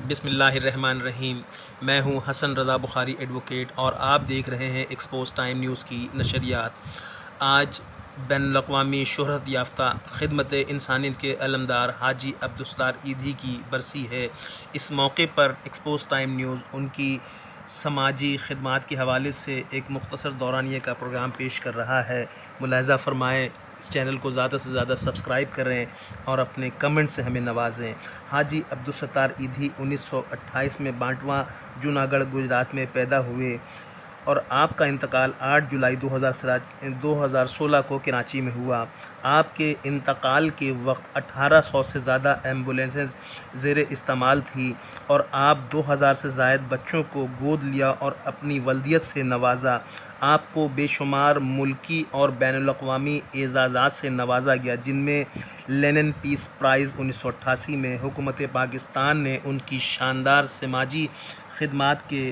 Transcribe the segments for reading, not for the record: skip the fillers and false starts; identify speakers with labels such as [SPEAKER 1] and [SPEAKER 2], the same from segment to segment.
[SPEAKER 1] بسم اللہ الرحمن الرحیم۔ میں ہوں حسن رضا بخاری ایڈوکیٹ اور آپ دیکھ رہے ہیں ایکسپوز ٹائم نیوز کی نشریات۔ آج بین الاقوامی شہرت یافتہ خدمت انسانیت کے علمدار حاجی عبدالستار ایدھی کی برسی ہے۔ اس موقع پر ایکسپوز ٹائم نیوز ان کی سماجی خدمات کے حوالے سے ایک مختصر دورانیے کا پروگرام پیش کر رہا ہے۔ ملاحظہ فرمائیں، اس چینل کو زیادہ سے زیادہ سبسکرائب کریں اور اپنے کمنٹ سے ہمیں نوازیں۔ حاجی عبدالستار ایدھی 1928 میں بانٹواں جوناگڑھ گجرات میں پیدا ہوئے اور آپ کا انتقال 8 جولائی 2016 کو کراچی میں ہوا۔ آپ کے انتقال کے وقت 1800 سے زیادہ ایمبولینسز زیر استعمال تھی اور آپ 2000 سے زائد بچوں کو گود لیا اور اپنی ولدیت سے نوازا۔ آپ کو بے شمار ملکی اور بین الاقوامی اعزازات سے نوازا گیا، جن میں لینن پیس پرائز 1988 میں حکومت پاکستان نے ان کی شاندار سماجی خدمات کے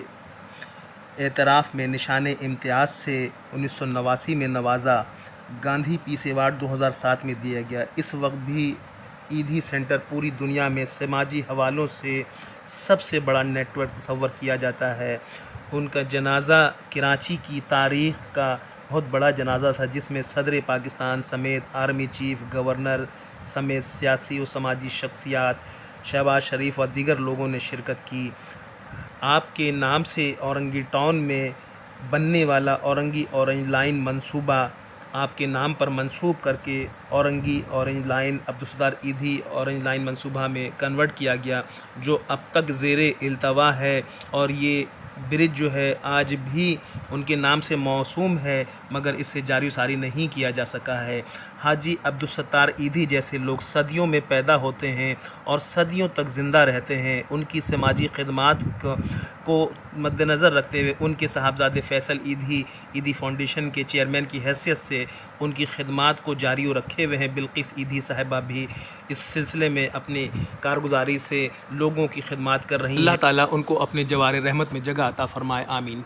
[SPEAKER 1] اعتراف میں نشان امتیاز سے 1989 میں نوازا۔ گاندھی پیس ایوارڈ 2007 میں دیا گیا۔ اس وقت بھی ایدھی سینٹر پوری دنیا میں سماجی حوالوں سے سب سے بڑا نیٹ ورک تصور کیا جاتا ہے۔ ان کا جنازہ کراچی کی تاریخ کا بہت بڑا جنازہ تھا، جس میں صدر پاکستان سمیت آرمی چیف، گورنر سمیت سیاسی و سماجی شخصیات، شہباز شریف و دیگر لوگوں نے شرکت کی۔ آپ کے نام سے اورنگی ٹاؤن میں بننے والا اورنگی اورنج لائن منصوبہ آپ کے نام پر منسوب کر کے Orangi orange line Abdul Sattar Edhi orange line منصوبہ میں کنورٹ کیا گیا، جو اب تک زیر التوا ہے، اور یہ برج جو ہے آج بھی ان کے نام سے موسوم ہے، مگر اسے جاری و ساری نہیں کیا جا سکا ہے۔ حاجی عبدالستار ایدھی جیسے لوگ صدیوں میں پیدا ہوتے ہیں اور صدیوں تک زندہ رہتے ہیں۔ ان کی سماجی خدمات کو مد نظر رکھتے ہوئے ان کے صاحبزادے فیصل ایدھی ایدھی فاؤنڈیشن کے چیئرمین کی حیثیت سے ان کی خدمات کو جاری و رکھے ہوئے ہیں۔ بلقیس ایدھی صاحبہ بھی اس سلسلے میں اپنی کارگزاری سے لوگوں کی خدمات کر رہی ہیں۔ اللہ تعالیٰ ان کو اپنے جوار رحمت میں جگہ عطا فرمائے، آمین۔